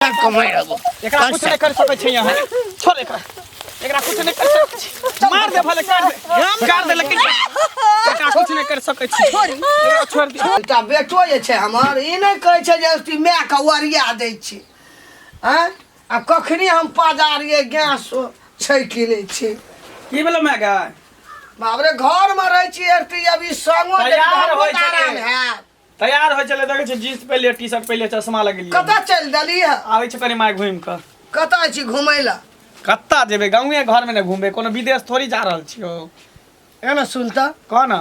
कमाई रहो एकरा कुछ नहीं कर सकै छै यहाँ छोड़ एकरा कुछ नहीं कर सकै छी मार दे भले काट दे लेकिन एकरा कुछ नहीं कर सकै छी छोड़ दे एकटा बेटो जे छै हमर ई नहीं कहै छै जे उसती माय के वरिया दै छी हैं आ कखनी हम पाजारिए गैस छै कि नहीं छी की भेलो माय गाय बाप रे घर में रह छी एरती अभी संगो तैयार होय आराम छले है तैयार होय चले देखे छै जींस पहले टी-शर्ट पहले चश्मा लगेलिए कता चल दली है आबै छै कनी माय घुम के कता छी घुमै ला कत्ता जेबे गांवे घर में न घूमे कोनो विदेश थोड़ी जा रहल छियो एना सुनता कोन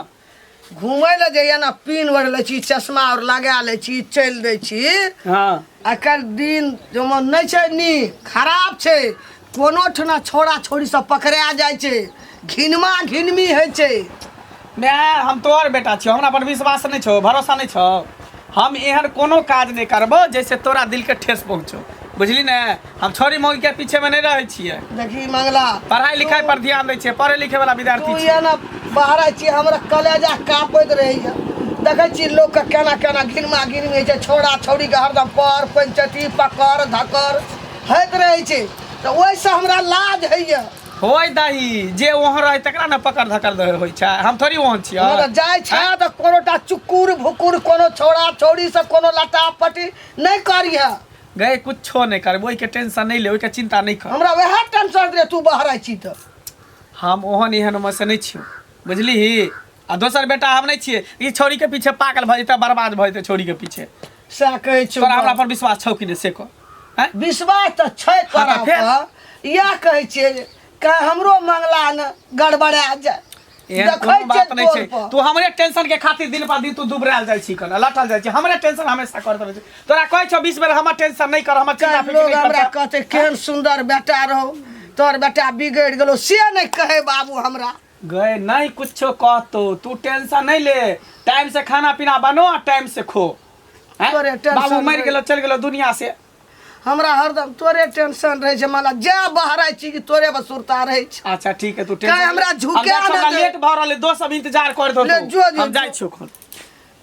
घुमै ला जइया ना पिन ओढ़ ले छी चश्मा और लगा ले छी चल दै छी हां आकर दिन जमन नहीं छै नी खराब छै कोनो ठना छोड़ा छोड़ी सब पकड़ा जाय छै घिनमा घिनमी है छै मैं हम तोर बेटा छियो हमरा पर विश्वास नहीं छो भरोसा नहीं छो हम एहन कोनो काज नहीं करबो जैसे तोरा दिल के ठेस पहुंचो बुझली ने हम छोरी मौगी के पीछे में नहीं रहे छिए देखी मंगला पढ़ाई लिखाई पर ध्यान दै छिए पढ़े लिखे वाला विद्यार्थी तू छिए ये ना बाहर छी हमरा कलेजा कापैत रहैया देखै छी लोग के केना केना घिनमा घिनमी छै छोड़ा छोड़ी के हरदम पर पंचती पकड़ धकर हैत रहै छै तो ओइ से हमरा लाज हैया होय दही जे वहां रहे तकरा न पकड़ धकर होय छै हम थोड़ी वहां छिए हमरा जाय छै त कोनोटा चुकुर भुकुर कोनो छोड़ा छोड़ी से कोनो लटापटी नहीं करिया गए कुछो नहीं कर ओई के टेंशन नहीं ले ओई के चिंता नहीं कर हमरा वह टेंशन रे तू बाहर आई छी त हम ओहन एहन में से नहीं छियो बुझली आ दोसर बेटा हम नहीं छिए ई छोरी के पीछे पागल भ जते बर्बाद भ जते छोरी के पीछे से कहै छी तोरा हमरा पर विश्वास छौ कि नहीं से को हैं विश्वास त छै तोरा पर या कहै छी का हमरो मंगला न गड़बड़ा जाय एहन कोनो बात नहीं छै तू हमरे टेंशन के खातिर दिन पर दिन तू दुबराल जाय छी कन लटल जाय छी हमरे टेंशन हमेशा करत रह छी तोरा कहै छौ 20 बेर हमर टेंशन नहीं कर हमर चिंता फिक्र लोग नहीं हमरा कर कहते केहन सुंदर बेटा रहो तोर बेटा बिगड़ गेलो से नहीं कहे बाबू हमरा गए नहीं कुछो कहतो तू टेंशन नहीं ले टाइम से खाना पीना बनो और टाइम से खो हैं तोरे टेंशन बाबू मर गेलो चल गेलो दुनिया से हमरा हरदम तोरे टेंशन रहे छै मला जा बाहर आई छी कि तोरे बसुरता रहे छै अच्छा ठीक है तू काहे हमरा झुका न दे लेट भ रहले दोस्त सब इंतजार कर दो ले जो हम जाय छियो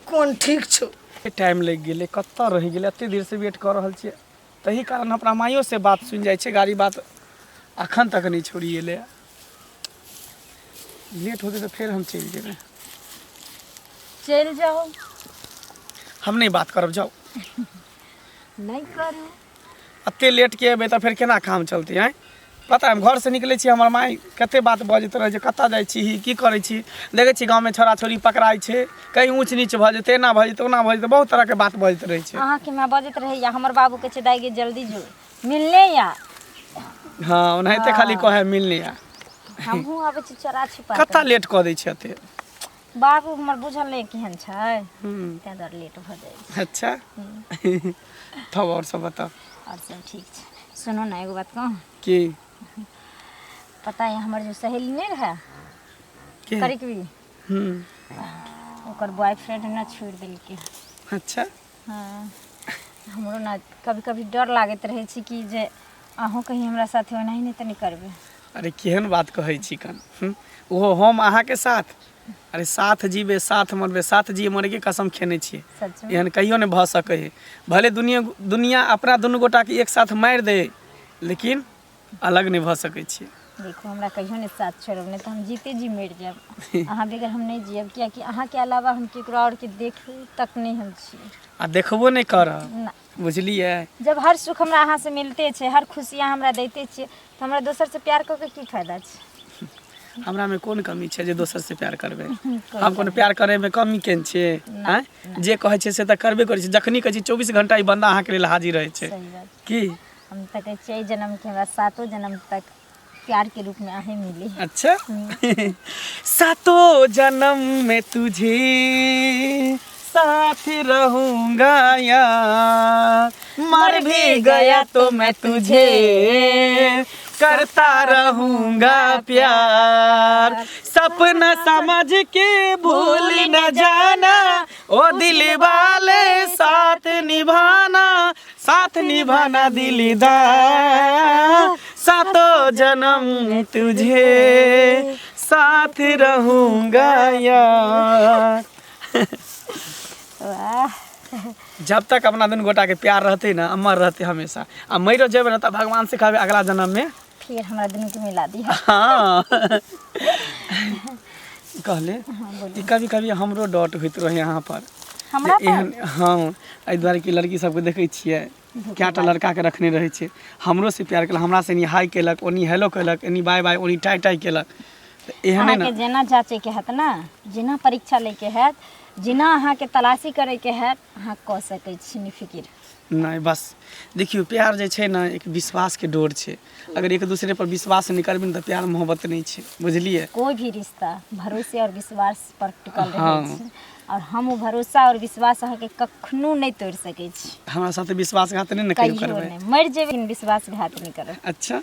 कोन ठीक छौ टाइम लग गेले कत्ता रह गेले एते देर से वेट कर रहल छिए तही कारण अपना माइयो से बात सुन जाय छै गाड़ी बात अखन तक नहीं छोड़ी ले लेट होते तो फिर हम चल जेबे चल जाओ हम नहीं बात करब जाओ नहीं करू अते लेट के अबे तो फिर केना काम चलते हैं पता है हम घर से निकले छी हमर माई कते बात बजत रहे जे कत्ता जाय छी की करे छी देखे छी गांव में छोरा छोरी पकड़ाई छै कहीं ऊंच नीच भ जते ना भ जते ओना भ जते बहुत तरह के बात बजत रहे छै अहाँ के मैं बजत रहे या हमर बाबू के दाई गे जल्दी जो मिलने या हां ओनाइते खाली कहे मिलने या हमहू आबे छी चरा छिपा कत्ता लेट क दै छै अते बाबू हमर बुझल नहीं केहन छै ते दर लेट भ जाय अच्छा तब और सब बता और सब ठीक छै सुनो ना एगो बात कहूं की पता है हमर जो सहेली नहीं रहा के करिकवी ओकर बॉयफ्रेंड ना छोड़ दिल के अच्छा हां हमरो ना कभी कभी डर लागत रहे छी कि जे अहों कहीं हमरा साथे ओनाही नहीं तनी करबे अरे केहन बात कहै छी कन ओहो हम अहाँ के साथ अरे साथ जीवे साथ मरबे साथ जिए मरे के कसम खेने छिए सच में एहन कहियो नहीं भ सके है भले दुनिया अपना दुनू गोटा के एक साथ मार दे लेकिन अलग नहीं भ सके छिए देखो हमरा कहियो नहीं साथ छोड़ब नहीं तो हम जीते जी मर जाब अहाँ बगैर हम नहीं जियब किया कि अहाँ के अलावा हम केकरो और के देख तक नहीं हम छी आ देखबो नहीं कर ना बुझलिए जब हर सुख हमरा अहाँ से मिलते छे हर खुशियाँ हमरा देते छे तो हमरा दोसर से प्यार क के की फायदा छे हमरा में कौन कमी छे जे दोसर से प्यार करबे हम कोनो प्यार करे में कमी केन छे हैं जे कहे छे से त करबे करे छे जखनी कहे 24 घंटा ई बंदा अहाँ के लिए हाजिर रहे छे सही बात की हम तक 6 जन्म के हमरा 7 जन्म तक प्यार के रूप में आहे मिली अच्छा सातों जन्म में तुझे साथ रहूंगा यार मर भी गया तो मैं तुझे करता रहूंगा प्यार सपना समझ के भूल न जाना ओ दिल वाले साथ निभाना दिलदार सातों जन्म तुझे साथ रहूंगा यार वाह जब तक अपना दुनू गोटा के प्यार रहते ना अमर रहते हमेशा आ मरो जेबे ना तो भगवान से कहबे अगला जन्म में फिर हमरा दुनू के मिला दिया। हाँ कहले हाँ बोलिए। कभी कभी हमरो डॉट होइत रहे यहाँ पर हमरा जे एहन हाँ एहि दुआरे कि लड़की सबके देखै छियै कएटा लड़का के रखने रहै छै हमरो से प्यार केलक हमरा से एनी हाई केलक ओनी हेलो केलक एनी बाय बाय ओनी टाई टाई केलक एहने अहाँके ना जेना जांचे के हैत ना जेना परीक्षा ले के हैत जेना अहाँके तलाशी करे के हैत अहाँ कऽ सकै छी निफिकिर। नहीं बस देखियो प्यार जे छै ना एक विश्वास के डोर छै अगर एक दूसरे पर विश्वास नहीं करबे तो प्यार मोहब्बत नहीं छै बुझलिए। कोई भी रिश्ता भरोसे और विश्वास पर टिकल हाँ। रहै छै और हम वो भरोसा और विश्वास अहाँके कखनो नहीं तोड़ सकै छी हमरा साथे विश्वासघात नहीं न कहियो कहियो करबै। नहीं मर जेबै लेकिन विश्वासघात नहीं करब। अच्छा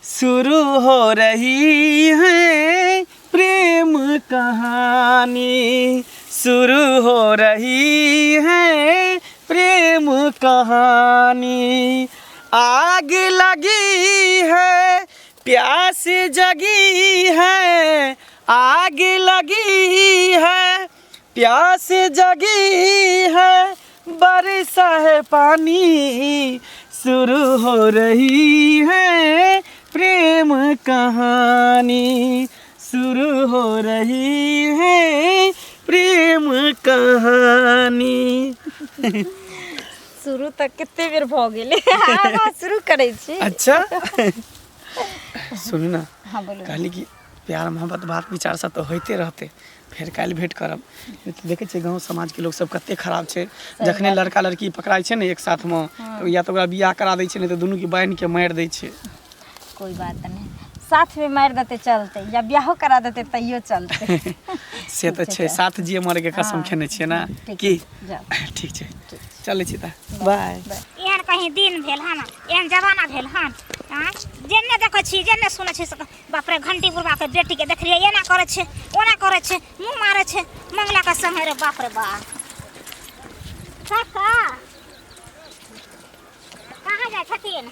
शुरू हो रही है प्रेम कहानी शुरू हो रही है प्रेम कहानी आग लगी है प्यास जगी है आग लगी है प्यास जगी है बरसा है पानी शुरू हो रही है प्रेम कहानी शुरू हो रही है प्रेम कहानी। शुरू तक कते बेर भऽ गेलै आब शुरू करै छी। अच्छा सुनू ना हाँ बोलू। कहली कि प्यार मोहब्बत बात विचार सब तो होते रहते फिर काल्हि भेंट करब तो देखे छियै गाँव समाज के लोग सब कते खराब छै जखने लड़का लड़की पकड़ाई छै ने एक साथ में तो या तो ओकरा बियाह करा दै छै नहीं तो दुनू के बांध के मारि दै छै। कोई बात नहीं साथ में मार देते चलते या ब्याहो करा देते तैयो चलते। से तो छै साथ जिए मरे के कसम हाँ। खेने छियै ना ठीक की जाओ। ठीक छै चलै छी त बाय। एहन कहीं दिन भेल हन एहन जमाना भेल हन जेने देखै छी जेने सुनै छी बाप रे घंटी बुढ़वा के बेटी के देखलिए एना करे छै ओना करे छै मुंह मारे छै मंगला के संगे रे बाप रे बाप। काका कहाँ जाइ छथिन?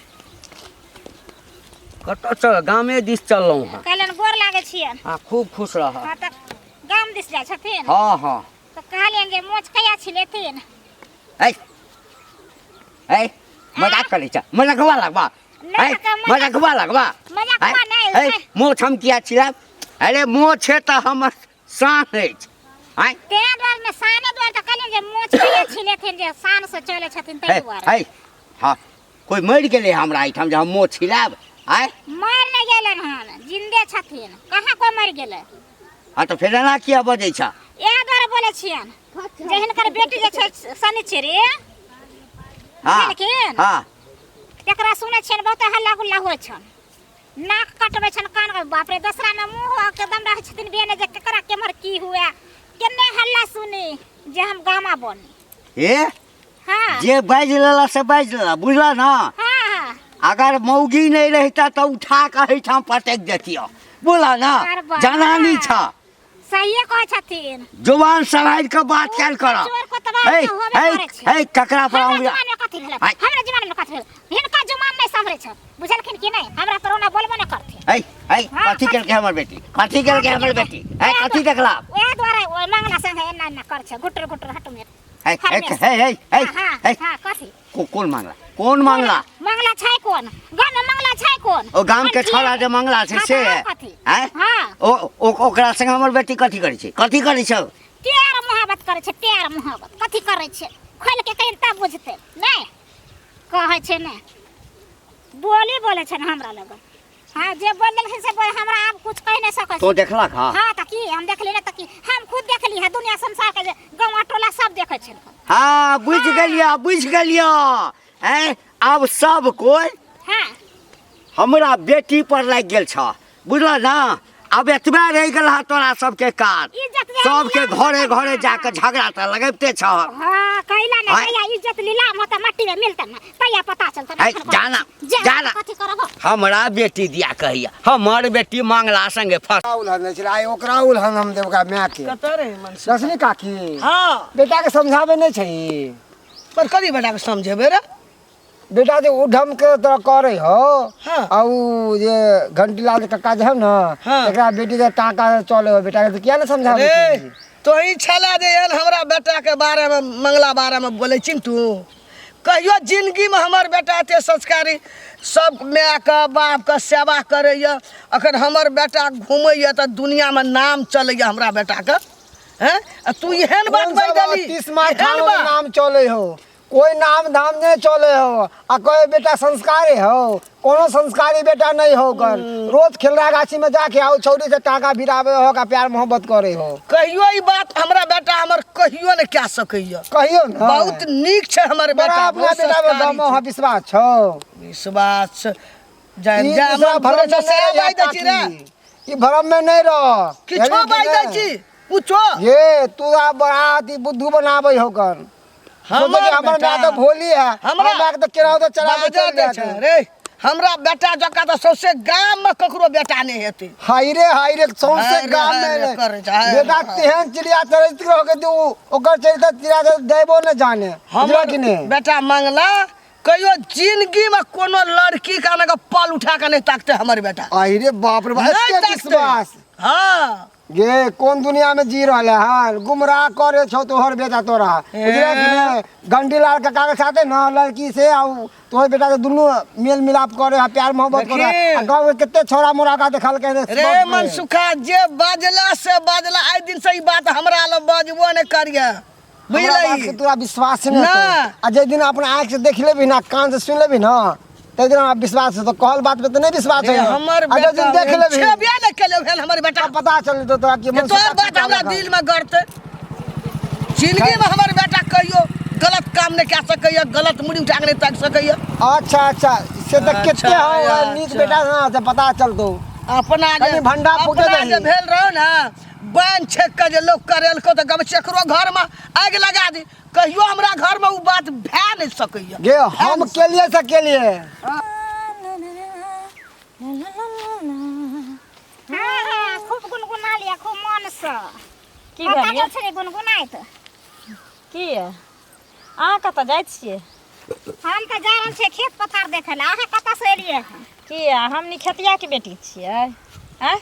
कतऽ चल गामे दिस चललहुँ हँ। कहलन गोर लागे छियन। हाँ खूब खुश रह। हाँ तऽ गाम दिस जाइ छथिन। हाँ हाँ तऽ कहलियन जे मोच कहिया छिलेथिन? ऐ ऐ मजाक करै छ मजाकवा लगबा ऐ मजाकवा लगबा मजाकवा नहीं ऐ मोछ हम किया छिलब अरे मोछ छै तऽ हमर शान अछि ऐ तें द्वार में साने द्वार तऽ कहलियन जे मोच कहिया छिलेथिन जे शान से चले छथिन तै द्वारे। ऐ हाँ कोई मरि गेलै हमरा एहिठाम जे हम मोछ छिलब ऐ मर नहीं गेलन हन जिंदे छथिन कहाँ कोई मर गेले। हाँ तऽ फेर एना किया बजै छ? एह द्वारे बोले छियन जे हिनकर बेटी जे छै शनिचरी हाँ लेकिन हाँ एकरा सुनै छियन बहुत हल्ला गुल्ला होइ छन नाक कटबै छन कान बाप रे दूसरा में मुंह के दम रहै छथिन बेने जे केकरा केमर की हुए केने हल्ला सुनी जे हम गामा बनी। ए हाँ जे बाजि लेला से बाजि लेला बुझला ना। हाँ अगर मौगी नहीं रहता तो उठा के एहिठाम पटक देतियो बोला ना अरे बाप। जनानी छ सही कहै छथिन जुबान संभाल के बात कैल कर। चोर को तबाह न होबे करे छै। ए ककरा पर हमरा आऊँ जवान में कथि भेल हमरा जवान में कथि भेल हिनका जुबान नहीं संभरे छ बुझलखिन कि नहीं हमरा पर ओना बोलबो न करथिन। ए कथि केल के हमर बेटी कथि केल के हमर बेटी ए कथि देखला ओए द्वारे ओए मंगला संगे एना एना कर छ गुटर गुटर हट में ए ए हां कथि कौन मांगला कौन मांगला मंगला छै कोन गाम में मंगला छै कोन ओ गाम के छोरा जे मंगला छै से कथि हैं हां ओ ओकरा संग हमर बेटी कथि करै छै प्यार मोहब्बत करे छै प्यार मोहब्बत कथि करे छै खोल के कहीं तब बुझते नहीं कहै छै नहीं बोली बोले छै हमरा लग। हाँ जे बोल देलखिन से बोल हमरा आब कुछ कह नहीं सकै तो देखला का हाँ त की हम देखली ना त की हम खुद देखली है दुनिया संसार के जे गांव टोला सब देखे छै। हाँ बुझ गेलिया हैं अब सब कोई हाँ हमरा बेटी पर लग गेल छ बुझल ना। अब एतबे रह गेल हा तोरा सबके काज इज्जत दे सबके घरे घरे जाके झगड़ा त लगबते छ। हाँ कैला ना हाँ। कैला इज्जत लीलाम होता मट्टी में मिलता ना तैया पता चलता है, जाना कथि करब हमरा बेटी दिया कहिया हमर बेटी मांगला संगे फस उल्हन छलै आइ ओकरा उल्हन हम देवका माय के कतऽ रे मन रश्मि काकी हाँ बेटा के समझावे नहीं छै पर कदी बेटा के समझेबे रे बेटा जे उधम के तो करे हो हाँ। आ उ जे घंटीलाल कक्का जे है ना हाँ। एकरा बेटी के टाका चले हो बेटा के तो किया ना समझावे अरे छी? तो ही छला जे एहन हमरा बेटा के बारे में मंगला बारे में बोले छी तू कहियो जिंदगी में हमर बेटा एते संस्कारी सब माय के बाप के सेवा करैया अखन हमर बेटा घूमैया तो दुनिया में नाम चलैया हमरा बेटा के हैं तू एहन बात बाज देली 30 मार खानो के नाम चले हो कोई नाम धाम नहीं चले हो आ कोई बेटा संस्कारी हो कोनो संस्कारी बेटा नहीं हो कर रोज खेलरा गाछी में जाके आओ छौरी से टाका भिरावे हो का प्यार मोहब्बत करे हो कहियो ई बात हमरा बेटा हमर कहियो ने कह सकैया कहियो ना बहुत नीक छै हमर बेटा अपना बेटा में दम हो विश्वास छौ विश्वास जान जा हमर भरोसा से बाई दै छी रे ई भरम में नहीं रह किछो बाई दै छी पूछो ये तू आ बड़ा बुद्धू बनावे हो कर हमर बेटा तो भोली है हमरा बेटा तो केराव तो चला के चल जाते रे हमरा बेटा जका तो सौसे गांव में ककरो बेटा नहीं हेते हाय रे सौसे गांव में बेटा तेहन चिड़िया चरित्र हो के तू ओकर चरित्र चिड़िया देबो न जाने हमरा कि नहीं बेटा मंगला कहियो जिंदगी में कोनो लड़की का ना पल उठा के नहीं ताकते हमर बेटा आई रे बाप रे बाप विश्वास हां ये कौन दुनिया में जी रहा है गुमराह करे छो तोहर बेटा तोरा बुझले कि नहीं गंडी लाल के कागज साथे ना लड़की से आउ तोहर बेटा के दुनु मेल मिलाप करे प्यार मोहब्बत करे गांव में कितने छोरा मोरा का देखल के रे मनसुखा जे बाजला से बाजला आई दिन से ई बात हमरा ल बाजबो ने करिया बुझलई तोरा विश्वास नहीं आ जे दिन अपना आंख से देख लेबी ना कान से सुन लेबी ना ते दिन विश्वास है तो कहल बात पे तो नहीं विश्वास है हमर बेटा देख लेबी छेबिया न केले भेल हमर बेटा पता चल तो तोरा की मन तोर बात हमरा दिल में गड़ते जिंदगी में हमर बेटा कहियो गलत काम नहीं कर सकैया गलत मुड़ी उठा के नहीं ताक सकैया अच्छा से तो कितने हो नीक बेटा ना से पता चल तो अपना जे भंडा फूटे जे भेल रहो ना बन छेक के जे लोग करेल को तो गम चकरो घर में आग लगा दी कहियो हमरा घर में उ बात भै नहीं सकैया गे हम के लिए से के लिए हां खूब गुनगुना लिया खूब मन से की भेलिए छे गुनगुनाइत की अहाँ कतऽ जाइ छियै हम त जा रहल छियै खेत पथार देखे ला अहाँ कतऽ से एलियै की हम निखतिया के बेटी छियै हैं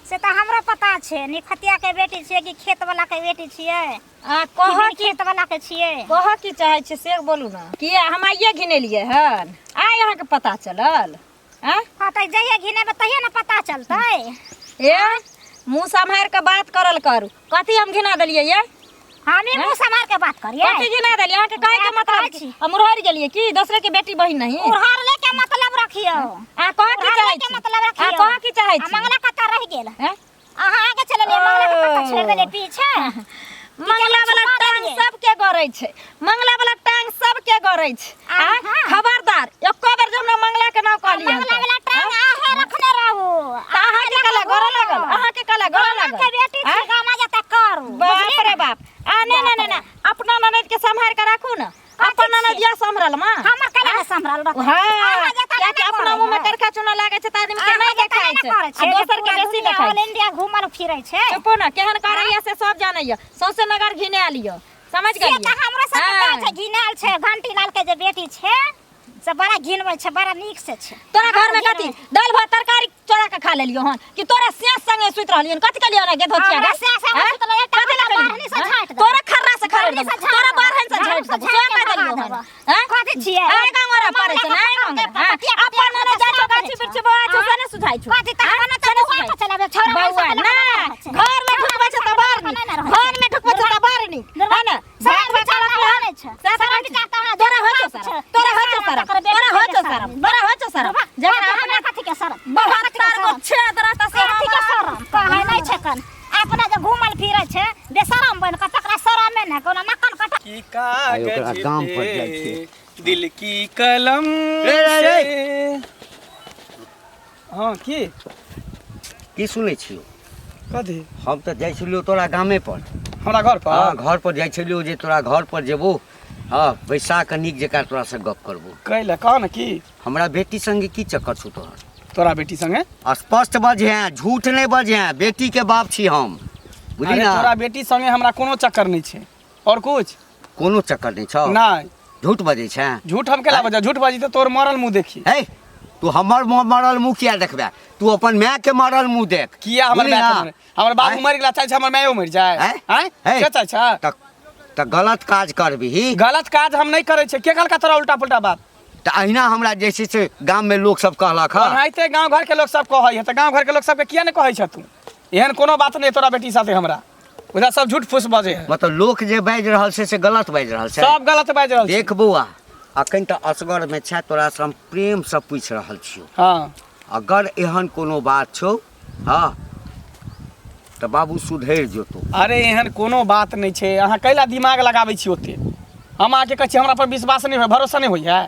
से तो हमरा पता छे निखतिया के बेटी छियै कि खेत वाला के बेटी छियै आ कह की खेत वाला के छियै कह की चाहे छियै से बोलू ना कि हम आइए घिनेलिए हन आइ अहाँ के पता चलल हैं हां त जहिया घिनेबे तहिया ना पता चलतै ए मुंह संभार के बात करल करू कथी हम घिना देलिए ये हमें मुंह संभार के बात करिए कथी घिना देलिए अहाँ के काहे के मतलब हम उड़हर गेलिए कि दूसरे के बेटी बहिन नहीं उड़हर ले के मतलब रखियो आ कह की चाहे छी मतलब रखियो आ कह की चाहे छी मंगला कतऽ रह गेल हैं अहाँ आगे चललिए मंगला के कतऽ छोड़ देलिए पीछे मंगला वाला टांग सब के गरै छै मंगला वाला टांग सब के गरै छै खबरदार एको बार जब मंगला के नाम कहलिए मंगला वाला टांग आहे रखने रहू अहाँ के कला गरऽ लागल अहाँ के कला गरऽ लागल के बेटी छी गामा जता करू बाप रे बाप आ ना अपना ननद के संभाल के राखू ना अपन ननदिया संभरल मां हमर कला में संभरल रख हां क्या कि अपना मुंह में करखा चुना लागे छै त आदमी के नहीं देखाय छै आ दोसर के बेसी देखाय ऑल इंडिया घुमल फिरै छै चुप ना केहन करैया से सब जानैया सौसे नगर घिने आलियो समझ गेलिए से त हमरा सब पता छै घिनाल छै घंटी लाल के जे बेटी छै से बड़ा घिनबै छै बड़ा नीक से छै तोरा घर में कथी दाल भात तरकारी चोरा के खा लेलियो हन कि तोरा सेस संगे सुत रहलियन कथी कलियो ना गेद होतिया रे कथी लकलियो तोरा खर्रा से खा लेलियो तोरा बाहर से झाट से से का देलियो हन हैं कथी छियै ए गंगोरा पड़े छै ना गंगोरा अपन ने जातो गाछी बिरछ बा छै से ने सुधाइ छु कथी त हमरा त उहाँ चलाबे छोरा बौआ ना घर में ढुकबै छै त बाहर नी घर में ढुकबै छै त बाहर नी है ना सारा बेचारा रहै छै सारा बेचारा तोरा हो छ सारा तोरा हो छ सारा तोरा हो छ सारा बड़ा हो छ सारा जकरा हमरा कथी के शरम बहुत तार को छेद रहता से कथी के शरम कहै नै छै कन अपना जे घुमल फिरै छै बेशरम बन क तकरा शरम नै कोनो नकन कट की कागज गांव पर जाइ छै दिल की कलम से हां की सुनै छियो कथी हम तो जाइ छलियो तोरा गामे पर हमरा घर पर हां घर पर जाइ छलियो जे तोरा घर पर जेबो हां बैसा के नीक जका तोरा से गप करबो कैला कह न की हमरा बेटी संगे की चक्कर छौ तोहर तोरा बेटी संगे स्पष्ट बजे झूठ नहीं बजे बेटी के बाप छी हम बुझली अरे ना तोरा बेटी संगे हमरा कोनो चक्कर नहीं छै और कुछ कोनो चक्कर नहीं छौ नहीं झूठ बजे छै झूठ हम केला बजा झूठ बाजी तो तोर मरल मुंह देखी हे तू हमर मरल मुँह किया देखबे? तू अपन माय के मरल मुँह देख। किया हमर बुझली माय ना? के हमर बाबू मर गेला, चाहे छै हमर मायो मर जाए? हैं के चाहे छै? त गलत काज करबही। गलत काज हम नहीं करे छै। के कहलका तोरा उल्टा पुल्टा बात? त अहिना हमरा जे छै से गाम में लोग सब कहलक ह। ओनाहिते गांव घर के लोग सब कहै है, त गांव घर के लोग सबके किया नहीं कहै छ तू? एहन कोनो बात नहीं तोरा बेटी साथे हमरा। उधर सब झूठ फूस बजे है। मतलब लोग जे बाज रहल छै से गलत बाज रहल छै। सब गलत बाज रहल छै। देख बौआ, अखन त असगर में छै, तोरा से हम प्रेम से पूछ रहल छियौ। हाँ अगर एहन कोनो बात छौ हाँ त बाबू सुधैर जेतो। अरे एहन कोनो बात नहीं छै। अहाँ कैला दिमाग लगाबै छी ओते? हम आके कहै छी हमरा पर विश्वास नहीं होय, भरोसा नहीं होय है?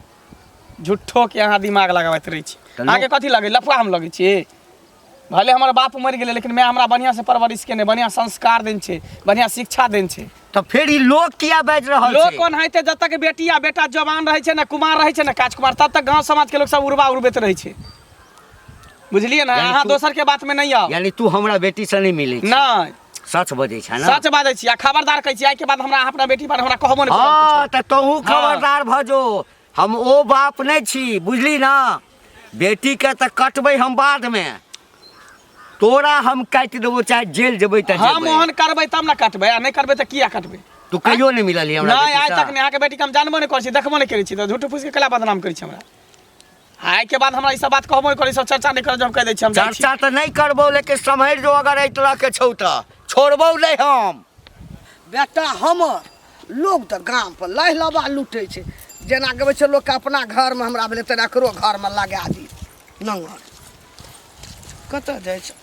झूठो के अहाँ दिमाग लगाबैत रहै छी। आगे कथी लगे? लफड़ा हम लगे छी? भले हमर बाप मर गेलै, लेकिन मैं हमरा बढ़िया से परवरिश केने, बढ़िया संस्कार देन छै, बढ़िया शिक्षा देन छै। त फिर ई लोग किया बाज रहल लोग छै? कोन हैते? जब तक बेटी या बेटा जवान रहे छै ना, कुमार रहे छै ना, काजकुमार, तब तक गांव समाज के लोग सब उड़बा उड़बैत रहे छै। बुझलिए ना? अहाँ दोसर के बात में नहीं आओ। यानी तू हमरा बेटी से नहीं मिले? नहीं, सच बजै छै ना? सच बाजै छी। आ खबरदार कहै छी, आइ के बाद हमरा अपना बेटी पर हमरा कहबो नहीं। हाँ त तोहू खबरदार भ जो। हम ओ बाप नहीं छी, बुझली ना? बेटी के त कटबै हम बाद में, तोरा हम काटि देबो, चाहे जेल जेबै त हम जेबै। ओहन करबै तब ना कटबै, आ नहीं करबै त किया कटबै? तू कहियो नहीं मिलली हमरा नहीं, बेटी आज से? तक नहीं। अहाँ के बेटी के हम जानबो नहीं करै छी, देखबो नहीं करै छी, त झूठ फूस के कला बदनाम करै छी हमरा। आइ के बाद हमरा ई सब बात कहबो नहीं करै, सब चर्चा नहीं कर, जब कह दै छी हम जाइ छी। चर्चा त नहीं करबो, लेकिन समझ जो अगर एहि तरह के छौ त छोड़बो नहीं हम। बेटा हमर लोग त गाम पर लह लबा लूटे छै। जेना कहबै छै लोग के अपना घर में हमरा भेलै, तेना एकरो घर में लगा दी नंगर। कतऽ जाइ छै?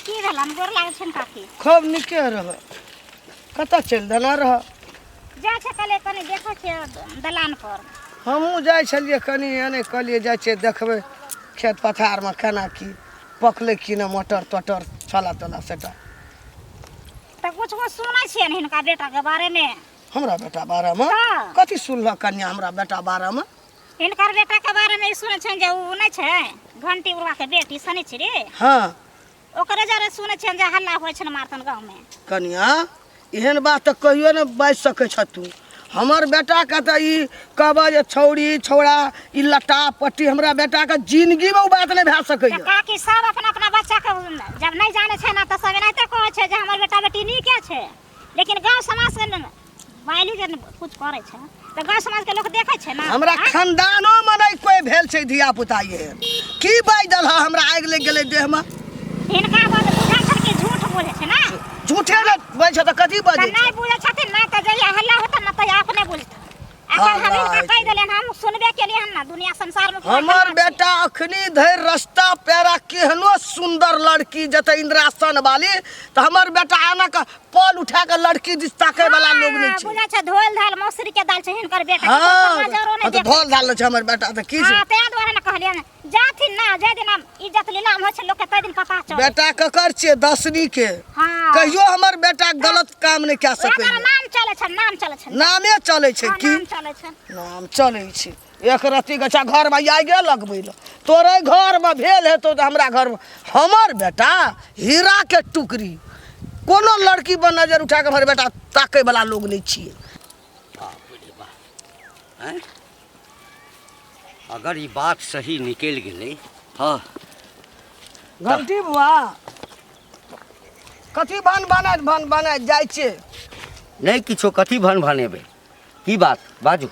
की भेलन? गोर लागै छन काकी। खूब नीके रह। कतऽ चलि देना रह? जा छै कले कनी देखै छै दलान पर। हमहूँ जाइ छलियै कनि एने, कहलिए जाइ छियै देखबै खेत पथार में केना की पकलै कि ने, मटर तटर छला तला सेटा। त कुछ सुनै छियन हिनका बेटा के बारे में? हमरा बेटा बारे में हाँ। कथी सुनल कन्या? हमरा बेटा बारे में हिनकर बेटा के बारे में ई सुनै छन जे उ नै छै घंटी उड़वा के बेटी शनिचरी, हाँ ओकरे जरे सुनै छन जे हल्ला होय छन मारतन गांव में। कन्या एहन बात तो कहियो न बाजि सकै छ तू। हमर बेटा के त ई कहबा जे छौड़ी छौड़ा ई लटा पट्टी, हमरा बेटा के जिंदगी में उ बात नहीं भए सकैया। काकी सब अपना अपना बच्चा के जब नहीं जाने छै ना त सब एनाहिते कहै छै जे हमर बेटा बेटी नीके छै, लेकिन गांव समाज के वाइली जे कुछ करे छै त गांव समाज के लोग देखे छै ना। हमरा खानदानो में नहीं कोई भेल छै धिया पुता ये की बाजि दल हमरा आगि लग गेलै देह में। हिनका बात बुझा छन कि झूठ बोले छै ना। झूठे ने बाजि छ त कथी बाजै? नहीं बुझे छथिन ना त जइया हल्ला होता ना त अपने बुझत। अखन हम इनका कह देलन, हम सुनबे केलिए हन ना, दुनिया संसार में हमर बेटा अखनी धरि रास्ता पेरा केहनो सुंदर लड़की जते इंद्रासन वाली, त हमर बेटा आना का पल उठा के लड़की दिस ताके वाला लोग नहीं छै। बुझा छै धोल धाल मौसरी के दाल छै हिनकर बेटा। हाँ नहीं तो धोल धाल छै हमर बेटा त की छै? हां ते द्वारा ना कहलियन जाथिन ना, जे दिन इज्जत लीलाम हो छै लोग के तै दिन पता चल। बेटा ककर छै? दसनी के। हां कहियो हमर बेटा गलत काम नहीं कए एकर सकै। नाम चले छै, नाम चले छै, नामे चलै छै की? नाम चले छै। नाम चलै छै। एक रत्ती गछा घर में आगे लगबै ल, तोरे घर में भेल हेतौ त हमरा घर में। हमर बेटा हीरा के टुकड़ी, कोनो लड़की पर नजर उठा के हमर बेटा ताकै वाला लोग नहीं छियै। हैं? अगर ई बात सही निकल गेलै, हाँ घंटी बुआ कथी भन बनाइत जाइ छै? नहीं किछो, कथी भन भनेबै? की बात बाजू।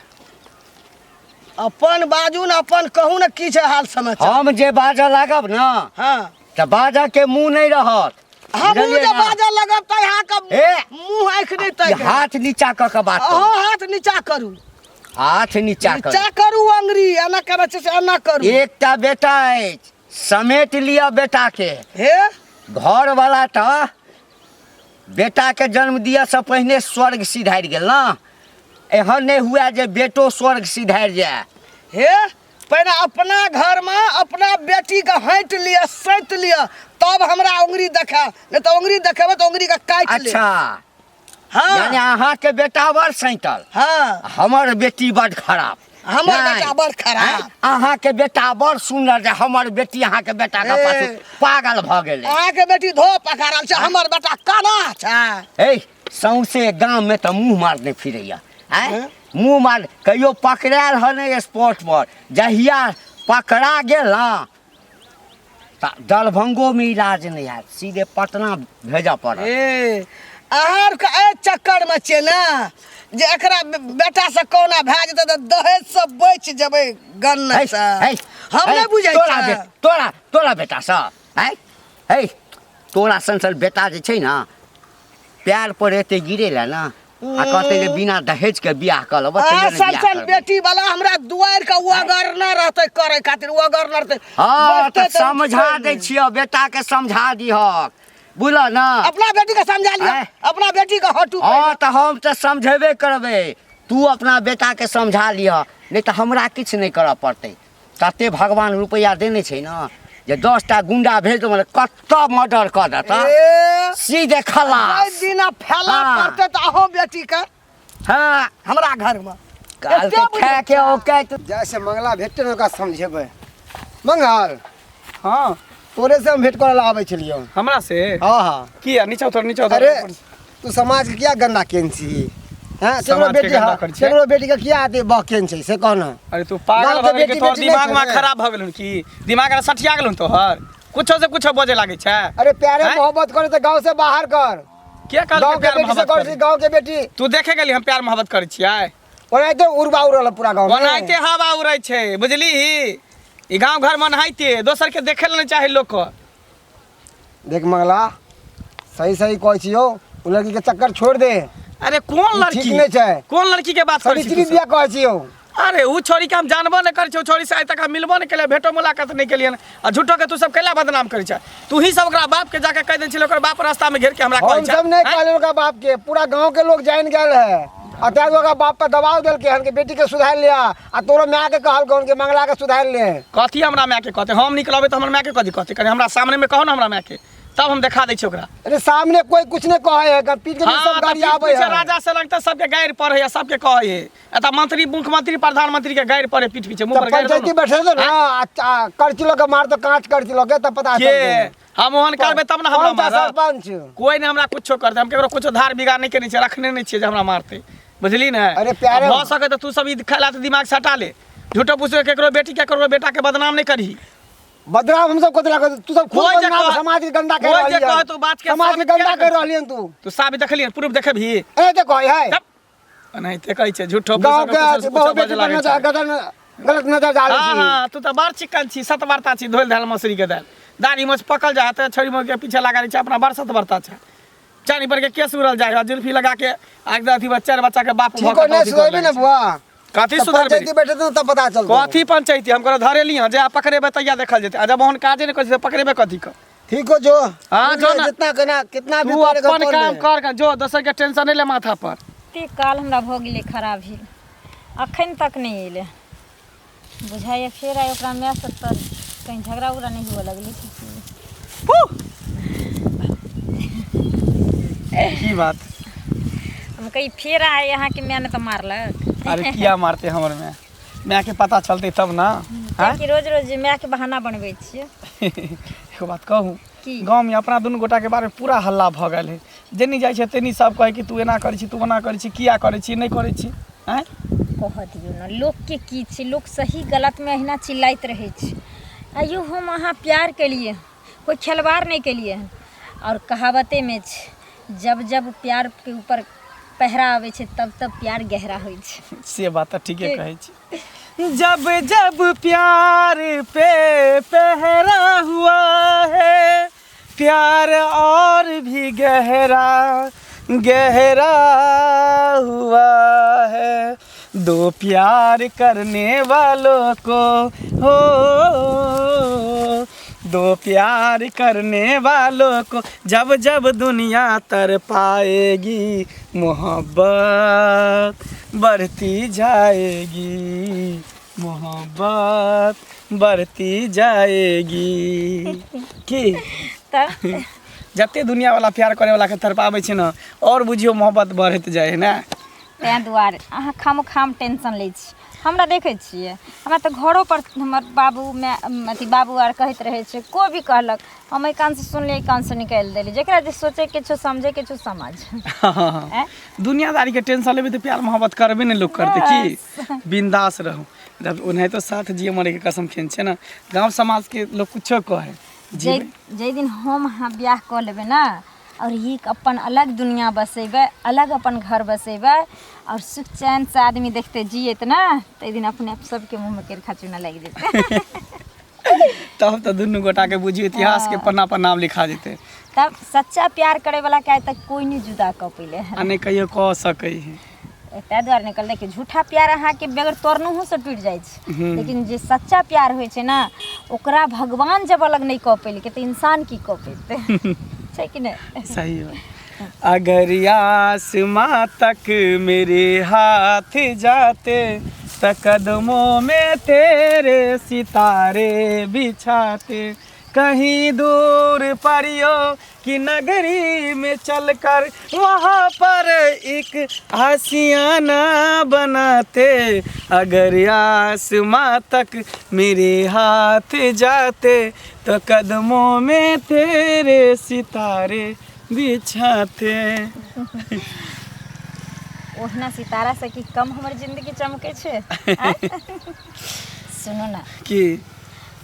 अपन बाजू न, अपन कहू न की छै हाल समाचार। हम जे बाजऽ लागब ना हाँ त बाजऽ के मुंह नहीं रहत। हम बुझलियै जे ना? बाजऽ लगब त यहाँ के ए, मुंह आँख नहीं तय। हाथ नीचा क के बात करू। अहो हाथ नीचा करू, हाथ नीचा करू। नीचा करू अंगरी, एना करे छै से एना करू। एकटा बेटा अछि, समेट लिया बेटा के। हे घर वाला त बेटा के जन्म दिया से पहले स्वर्ग सिधारि गेल ना। एहन नहीं हुआ जे बेटो स्वर्ग सिधारि जाए। हे पहले अपना घर में अपना बेटी के हट लिया, सैत लिया, तब हमरा उंगली देखा, नहीं तो उंगली देखेबे तो उंगली के काट ले। अच्छा हाँ यानी अहाँ के बेटा बड़ सैतल, हाँ हमर बेटी बड़ खराब। हमर नहीं। बेटा बड़ खराब। हैं? अहाँ के बेटा बड़ सुंदर जे हमर बेटी अहाँ के बेटा के ए। पाछू पागल भ गेलै। अहाँ के बेटी धो पखारल छै, हमर बेटा काना छै। ए सौंसे गांव में तो मुंह मारने फिरैया। हैं? मुंह मार कहियो पकड़ायल ह नहीं स्पॉट पर, जहिया पकड़ा गेल ना तो दरभंगो में इलाज नहीं है, सीधे पटना भेजा पड़ा। ए आहार का ए चक्कर में छे ना जे एकरा बेटा से कोना भए जेतै त दहेज से बच जेबै गन्ना से। हम नहीं बुझै छी तोरा बेटा सा है तोरा संसल बेटा जे छै ना प्यार पर एते गिरेला ना आ कहते जे बिना दहेज के बियाह कर लब सन बेटी वाला हमरा दुआर का वगर न रहते करे खातिर वगर न रहते। हां त समझा दे छियो, बेटा के समझा दिहक, बुझल ना। अपना बेटी के समझा लिया, अपना बेटी के हटू। हां त हम त समझेबे करबे, तू अपना बेटा के समझा लिह, नहीं त हमरा किछ नहीं करऽ पड़तै। तते भगवान रुपया देने छै ना जे 10 टा गुंडा भेज दो मतलब कत्ता मर्डर कर देता सीधे खलास। दिना फैला पड़ते त अहो बेटी के हां हमरा घर में काल के खा के ओके जैसे मंगला भेटते न का समझेबै। मंगल हाँ तोरे से हम भेंट करे ला आबै छलियो। हमरा से हाँ हाँ किया नीचे उतर अरे तू समाज के क्या गंदा केन छी? हां तेरो समाज के बेटी गंदा कर छै। तेरो बेटी के क्या आते बकेन छै से कहना। अरे तू पागल गाँव के हो गए कि बेटी तोर बेटी दिमाग नहीं में छै। खराब भ गेलुन की दिमाग में सठिया गेलुन तोहर कुछो से कुछो बोझे लागे छै। अरे प्यारे हैं? मोहब्बत करे तो गांव से बाहर कर। के कहल गांव के के प्यार बेटी से मोहब्बत कर करी? गांव के बेटी तू देखे गेली हम प्यार मोहब्बत करै छियै? ओनाइते उड़बा उड़ल पूरा गांव में। ओनाइते हवा उड़ै छै बुझली। ई गांव घर में नहाइते दोसर के देखे ले नहीं चाहे लोग को। देख मंगला सही सही कहै छियो, उ लड़की के चक्कर छोड़ दे। अरे कौन लड़की ठीक नहीं छै। कौन लड़की के बात करै छी सरित्री तू दिया कहै छियो। अरे उ छोरी के हम जानबो नहीं करै छी, उ छोरी से आइ तक हम मिलबो नहीं केलिए, भेटो मुलाकात नहीं केलिए आ झूठो के तू सब कैला बदनाम करै छै। तू ही सब ओकरा बाप के जाके कह दे छिलो, ओकर बाप रास्ता में घेर के हमरा कहै हम छै। सब नहीं हैं? कहले ओकरा बाप के, पूरा गांव के लोग जान गेल है। आ तेज ओकरा बाप पे दबाव देल के हन के बेटी के सुधार लिया आ तोरो मां के कहल कौन के मंगला के सुधार ले। कथी हमरा माय के कहते? हम निकलबे तो हमर माय के कथी कहते? कनी हमरा सामने में कहो ना हमरा माय के, तब हम दिखा दै छी ओकरा। अरे सामने कोई कुछ नहीं कहे है, पीठ के सब गाड़ी आवे है। राजा से लगता सबके गायर पड़े है, सबके कहे है। एता मंत्री मुख्यमंत्री प्रधानमंत्री के गायर पड़े पीठ पीछे मुंह पर गायर। पंचायती बैठे तो ना करची लोग के मार तो कांच करची लोग के तब पता के हम ओहन करबे तब ना हमरा मारत। सरपंच कोई ने हमरा कुछो करते, हम केकरो कुछो धार बिगाड़ नहीं केने छै, रखने नहीं छै जे हमरा मारते, बुझली ना। अरे प्यारे हो सके तो तू सब ई खैला तो दिमाग से हटा ले। झूठो पूछो केकरो बेटी केकरो बेटा के बदनाम नहीं करही। बदनाम हम सब को दिला तू सब खूब कोई जे बदनाम कह- समाज के गंदा कर कोई रहली जे कह है। तू बात के समाज के साबित गंदा क्या कर कर रहली है तू। तू साबित देखलिए प्रूफ देखबही। ए ते कहे है नहीं ते कहै छै झूठो गांव पूछो के कुछो बहुत बजे बेटी लागे पर छै। गलत नजर डाले हाँ छी। हाँ तू तो बड़ चिकन छी, सतबरता छी, धोल धाल मसूरी के दाल दाढ़ी में पकल जाए तो छड़ी में के पीछे लगा छै, अपना बड़ सतबरता छै। चानी पर के केस उड़ल जाए, जुल्फी लगा के आग अथी बच्चा के बाप ठीक हो नहीं सुधरबे ना बुआ। कथी तब सुधरबे? पंचायती बैठे तो तब पता चल। कथी पंचायती हम करो धरेली हां जे आ पकड़ेबे तैया देखल जेते, आ जब ओहन काजे नहीं कर पकड़ेबे कथी क। ठीक हो जो। हाँ, जो ना। जितना कहना कितना भी तू करेगा अपन काम कर के जो, दोसर के टेंशन नहीं ले माथा पर। ते काल हमरा भ गेलै खराब ही अखन तक नहीं एले बुझाइए। फेर आइ ओकरा मैच से तर कहीं झगड़ा उगड़ा नहीं हुआ लगले। की बात? हम कही फेर आए यहाँ के मैंने तो मारलक। अरे किया मारते हमर में? मैं के पता चलते तब ना। हैं? कि रोज रोज मैं के बहाना बनबै छियै। एगो बात कहूँ, की? गाँव में अपना दुनू गोटा के बारे में पूरा हल्ला भ गेल है। जेनी जाइ छै तेनी सब कहे कि तू एना करै छी, तू ओना करै छी, किया करै छी, नहीं करै छी। हैं? कह दियौ ना लोग के की छै, लोग सही गलत में अहिना चिल्लाइत रहे छै। आइयो हम अहाँ प्यार केलिए, कोई खिलवाड़ नहीं केलिए हन। और कहावते में छै जब जब प्यार के ऊपर पहरा आवे छै तब तब प्यार गहरा होइ छै। से बात तो ठीके कहै छी। जब जब प्यार पे पहरा हुआ है, प्यार और भी गहरा गहरा हुआ है। दो प्यार करने वालों को हो, दो प्यार करने वालों को जब जब दुनिया तर पाएगी, मोहब्बत बढ़ती जाएगी, मोहब्बत बढ़ती जाएगी। की तब जते दुनिया वाला प्यार करे वाला के तरपाबै छै ना, और बुझियो मोहब्बत बढ़त जाए है ना। तैं दुआरे अहाँ खाम टेंशन लै छी। हमरा देखै छियै हमरा तऽ घरो पर हमर बाबू माय अथी बाबू आर कहैत रहै छै, कोई भी कहलक हम एहि कान से सुनलियै, एहि कान से निकालि देली। जेकरा जे सोचे के छो समझे के छो समझ। दुनियादारी के टेंशन लेबे तो प्यार मोहब्बत करबे नहीं लोग करते की। बिंदास रहो, जब उन्हें तो साथ जिए मरे के कसम खेन छे ना गांव समाज के लोग कुछो कहे जे दिन हम हाँ ब्याह कऽ लेबै ना और ये अपन अलग दुनिया बसेबै अलग अपन घर बसेबै और सुख चैन से आदमी देखते जियत ना तो दिन अपने आप सबके मुँह में केरखा चूना लग जेतै तब तो दुनू गोटा के बुझियो इतिहास के पन्ना पर नाम लिखा जेते तब सच्चा प्यार करे वाला के आज तक कोई नहीं जुदा कऽ पहिले आ नहीं कहियो कह सकै है ताहि दुआरे निकल देखिए झूठा प्यार अहाँके बेगर तोड़नोहो से टूटि जाइ छै लेकिन जे सच्चा प्यार होइ छै ना ओकरा भगवान जब अलग नहीं कऽ पेलकै तऽ इंसान की कऽ पेतै छै कि नहीं सही है अगर आसमां तक मेरे हाथ जाते तो कदमों में तेरे सितारे बिछाते कहीं दूर परियों की नगरी में चलकर वहाँ पर एक आशियाना बनाते अगर आसमां तक मेरे हाथ जाते तो कदमों में तेरे सितारे बिछाते ओहना सितारा से कि कम हमर जिंदगी चमके छै सुनो ना कि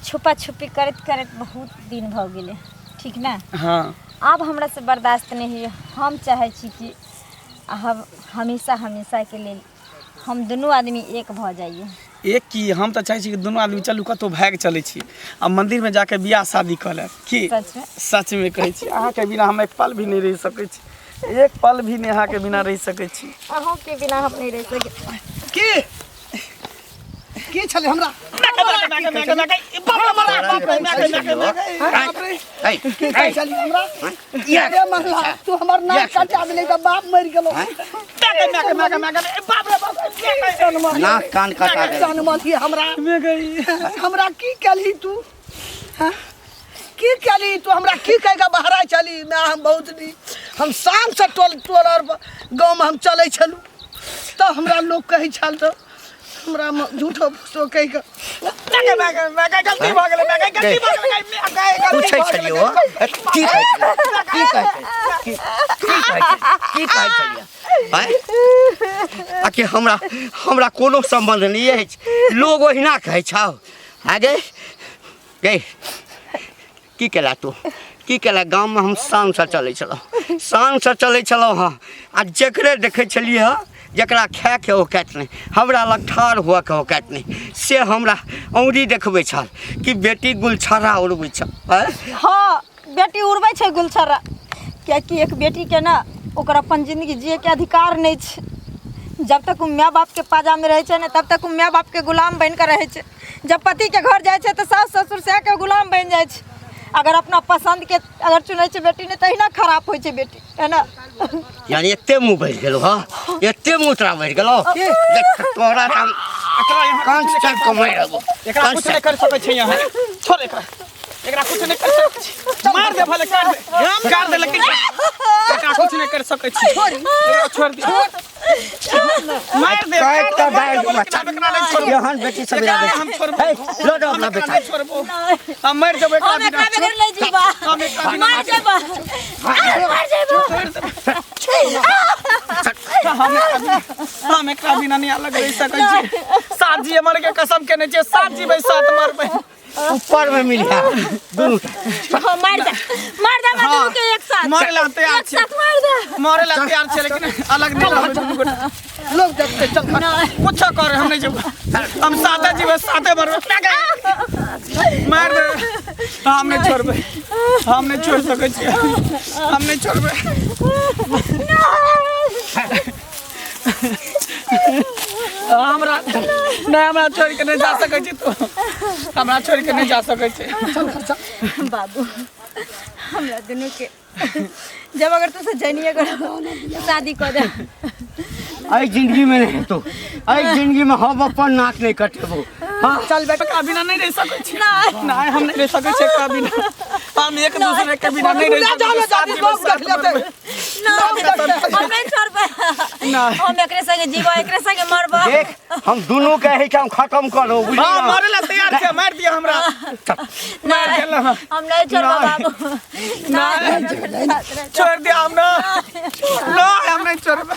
छुपा छुपी करत करत बहुत दिन भऽ गेलै ठीक ना हाँ आब हमरा से बर्दाश्त नहीं होइए हम चाहे छी कि हम हमेशा हमेशा के लेल हम दुनू आदमी एक भऽ जाइए एक की हम तो चाहे छी कि दुनू आदमी चलू कतौ भाग चलै छी आ मंदिर में जाके बियाह शादी कऽ ले की सच में सच में कहै छी अहाँ के बिना हम एक पल भी नहीं रह सकै छी एक पल भी नेहा के बिना रह सकै छी अहों के बिना हम नहीं रह सके की छले हमरा की छले हमरा अरे महला तू हमर नाक काटा देले त बाप मर गेलो बाप रे बाप नाक कान काटा दे जान मथी हमरा की कली तू हां की कली तू हमरा की कहेगा बहरा चली मैं हम बहुत दी हम शाम से टोल और गांव में हम चलै छलू तो हमरा लोग कहे छल तो हमरा झूठो फूसो कह के गलती भ गेलै गलती भ गेलै पूछै छलियो की कहै छलियो आके हमरा कोनो संबंध नहीं है लोग ओहिना कहै छौ आगे गे की केला तू की केला गाँव में हम शान से चलै छलौ हाँ आ जकरे देखै छलिए हाँ जकरा खाए के औकात नहीं हमरा लग ठाढ़ हुआ के औकात नहीं से हमरा औरी देखबै छल कि बेटी गुलछर्रा उड़बै छ हाँ बेटी उड़बै छै गुलछर्रा कियाकि एक बेटी के ना ओकर अपन जिंदगी जिए के अधिकार नहीं छै जब तक वो माँ बाप के पाजा में रहे छै ना तब तक वो माँ बाप के गुलाम बन कर रहे छै जब पति के घर जाए छै तो सास ससुर से के गुलाम बन जाए छै अगर अपना पसंद के अगर चुनै छै बेटी ने तहिना खराब होइ छै बेटी है ना यानी एते मुँह बढ़ि गेलो हाँ एते मुँह तोरा बढ़ि गेलो देख तोरा हम कान से कमाई रहबो एकरा कुछ नहीं कर सकै छै यहाँ छोड़ एकरा कुछ नहीं कर सकै छी मार दे भले काट दे लेकिन एकरा कुछ नहीं कर सकै छी छोड़ दे मार दे का डाल बच्चा यहां बेटी सब याद हम छोड़ लो दो अपना बेटा छोड़बो हम मर जब एकरा हम एकरा बगैर ले जीवा मार जेबा हम एकरा बिना नहीं अलग रह सकै छी साथ जी मर के कसम केने छै साथ जी भाई साथ मरबै ऊपर में मिल गया दोनों मार दे दोनों के एक साथ मारे ला तैयार छै मार दे मारे ला तैयार छै लेकिन अलग नहीं रहबै दुनू गोटा लोग देखते चल कुछ कर हम नहीं जेबो हम साथे जीवे साथे मरबै मार दे हम नहीं छोड़बै हम नहीं छोड़ सकै छी हम नहीं छोड़बै हमरा नहीं हमरा छोड़ के नहीं जा सकै छी तू हमरा छोड़ के नहीं जा सकै छी बाबू हमरा दोनों के जब अगर तुझसे जनिए कर शादी कर दे आई जिंदगी में नहीं तो आई जिंदगी में हम अपन नाक नहीं कटेबो हां चल बेटा का बिना नहीं रह सकै छी नहीं हम नहीं रह सकै छी का बिना हम एक दूसरे के बिना नहीं रह सकै छी लोग देख लेते हम नहीं छोड़बे हम एकरे संगे जीवा एकरे संगे मरबा देख हम दोनों के है हम खत्म करो बुझली हां मारे ला तैयार छै मार दिया हमरा मार देला हम नहीं छोड़बा बाबू छोड़ दिया हम ना हम नहीं छोड़बे